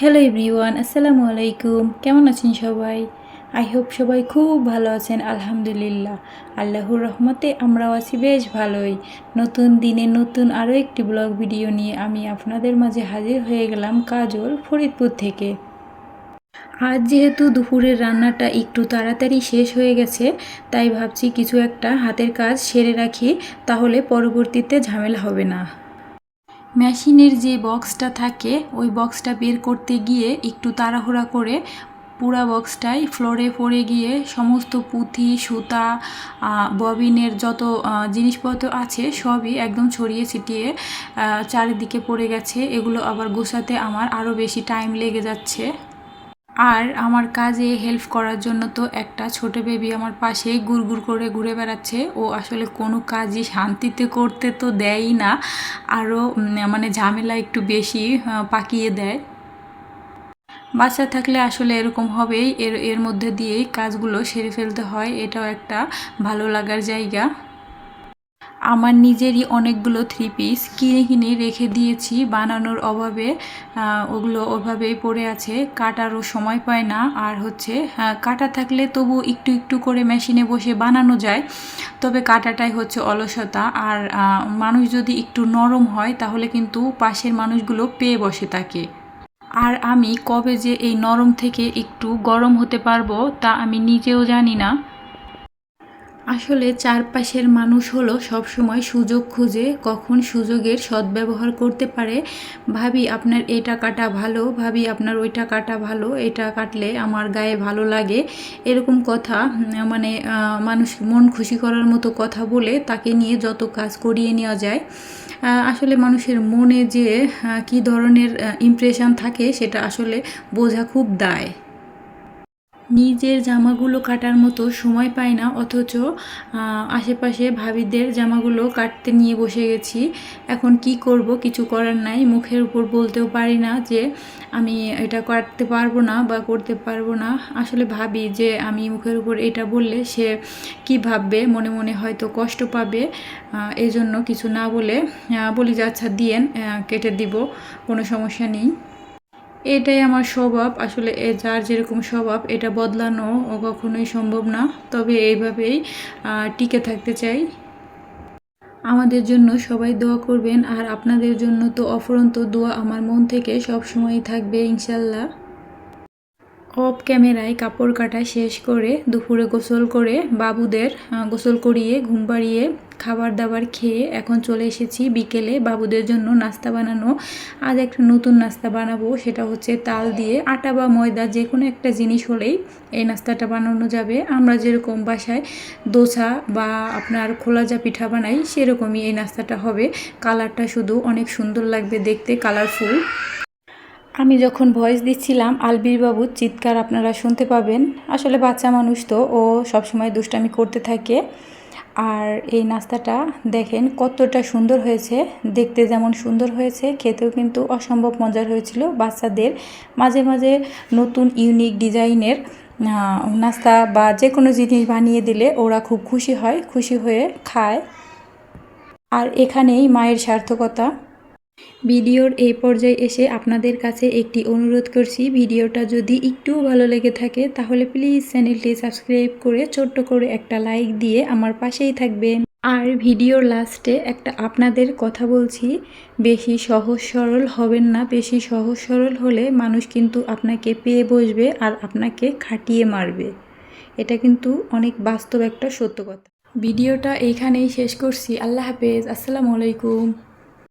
Hello everyone, আসসালামু আলাইকুম। কেমন আছেন সবাই? আই হোপ সবাই খুব ভালো আছেন। আলহামদুলিল্লাহ, আল্লাহর রহমতে আমরাও আছি বেশ ভালোই। নতুন দিনে নতুন আরও একটি ব্লগ ভিডিও নিয়ে আমি আপনাদের মাঝে হাজির হয়ে গেলাম কাজল, ফরিদপুর থেকে। আজ যেহেতু দুপুরের রান্নাটা একটু তাড়াতাড়ি শেষ হয়ে গেছে, তাই ভাবছি কিছু একটা হাতের কাজ সেরে রাখি, তাহলে পরবর্তীতে ঝামেলা হবে না। মেশিনের যে বক্সটা থাকে ওই বক্সটা বের করতে গিয়ে একটু তাড়াহুড়া করে পুরা বক্সটাই ফ্লোরে পড়ে গিয়ে সমস্ত পুঁথি, সুতা, ববিনের যত জিনিসপত্র আছে সবই একদম ছড়িয়ে ছিটিয়ে চারিদিকে পড়ে গেছে। এগুলো আবার গোছাতে আমার আরও বেশি টাইম লেগে যাচ্ছে। আর আমার কাজে হেল্প করার জন্য তো একটা ছোট বেবি আমার পাশেই গুড়গুড় করে ঘুরে বেড়াচ্ছে। ও আসলে কোনো কাজই শান্তিতে করতে তো দেয়ই না, আরও মানে ঝামেলা একটু বেশি পাকিয়ে দেয়। বাচ্চা থাকলে আসলে এরকম হবেই, এর মধ্যে দিয়েই কাজগুলো সেরে ফেলতে হয়। এটাও একটা ভালো লাগার জায়গা। আমার নিজেরই অনেকগুলো থ্রি পিস কিনে রেখে দিয়েছি বানানোর অভাবে। ওগুলো ওভাবেই পড়ে আছে, কাটারও সময় পায় না। আর হচ্ছে কাটা থাকলে তবু একটু একটু করে মেশিনে বসে বানানো যায়, তবে কাটাটাই হচ্ছে অলসতা। আর মানুষ যদি একটু নরম হয় তাহলে কিন্তু পাশের মানুষগুলো পেয়ে বসে থাকে। আর আমি কবে যে এই নরম থেকে একটু গরম হতে পারবো তা আমি নিজেও জানি না। আসলে চারপাশের মানুষ হলো সবসময় সুযোগ খুঁজে, কখন সুযোগের সদ্ব্যবহার করতে পারে। ভাবি আপনার এই টাকাটা ভালো, ভাবি আপনার ওই টাকাটা ভালো, এটা কাটলে আমার গায়ে ভালো লাগে, এরকম কথা মানে মানুষ মন খুশি করার মতো কথা বলে তাকে নিয়ে যত কাজ করিয়ে নেওয়া যায়। আসলে মানুষের মনে যে কী ধরনের ইমপ্রেশন থাকে সেটা আসলে বোঝা খুব দায়। নিজের জামাগুলো কাটার মতো সময় পাই না, অথচ আশেপাশে ভাবিদের জামাগুলো কাটতে নিয়ে বসে গেছি। এখন কি করব, কিছু করার নাই। মুখের উপর বলতেও পারি না যে আমি এটা কাটতে পারবো না বা করতে পারবো না। আসলে ভাবি যে আমি মুখের উপর এটা বললে সে কি ভাববে, মনে মনে হয়তো কষ্ট পাবে। এই জন্য কিছু না বলে বলি যে আচ্ছা দিয়েন, কেটে দিব, কোনো সমস্যা নেই। এটাই আমার স্বভাব। আসলে যার যেরকম স্বভাব এটা বদলানো কখনোই সম্ভব না, তবে এইভাবেই টিকে থাকতে চাই। আমাদের জন্য সবাই দোয়া করবেন, আর আপনাদের জন্য তো অফুরন্ত দোয়া আমার মন থেকে সব সময়ই থাকবে ইনশাল্লাহ। অফ ক্যামেরায় কাপড় কাটা শেষ করে দুপুরে গোসল করে বাবুদের গোসল করিয়ে ঘুম পাড়িয়ে খাবার দাবার খেয়ে এখন চলে এসেছি বিকেলে বাবুদের জন্য নাস্তা বানানো। আজ একটা নতুন নাস্তা বানাবো, সেটা হচ্ছে তাল দিয়ে আটা বা ময়দা যে কোনো একটা জিনিস হলেই এই নাস্তাটা বানানো যাবে। আমরা যেরকম বাসায় দোসা বা আপনার খোলাজা পিঠা বানাই সেরকমই এই নাস্তাটা হবে। কালারটা শুধু অনেক সুন্দর লাগবে দেখতে, কালারফুল। আমি যখন ভয়েস দিচ্ছিলাম আলবির বাবুর চিৎকার আপনারা শুনতে পাবেন। আসলে বাচ্চা মানুষ তো, ও সবসময় দুষ্টামি করতে থাকে। আর এই নাস্তাটা দেখেন কতটা সুন্দর হয়েছে, দেখতে যেমন সুন্দর হয়েছে খেতেও কিন্তু অসম্ভব মজার হয়েছিল। বাচ্চাদের মাঝে মাঝে নতুন ইউনিক ডিজাইনের নাস্তা বা যে কোনো জিনিস বানিয়ে দিলে ওরা খুব খুশি হয়, খুশি হয়ে খায়। আর এখানেই মায়ের সার্থকতা। ভিডিওর এই পর্যায়ে এসে আপনাদের কাছে একটি অনুরোধ করছি, ভিডিওটা যদি একটুও ভালো লেগে থাকে তাহলে প্লিজ চ্যানেলটি সাবস্ক্রাইব করে ছোট্ট করে একটা লাইক দিয়ে আমার পাশেই থাকবেন। আর ভিডিওর লাস্টে একটা আপনাদের কথা বলছি, বেশি সহজ সরল হবেন না। বেশি সহজ সরল হলে মানুষ কিন্তু আপনাকে পেয়ে বসবে আর আপনাকে খাটিয়ে মারবে। এটা কিন্তু অনেক বাস্তব একটা সত্য কথা। ভিডিওটা এইখানেই শেষ করছি। আল্লাহ হাফেজ, আসসালামু আলাইকুম।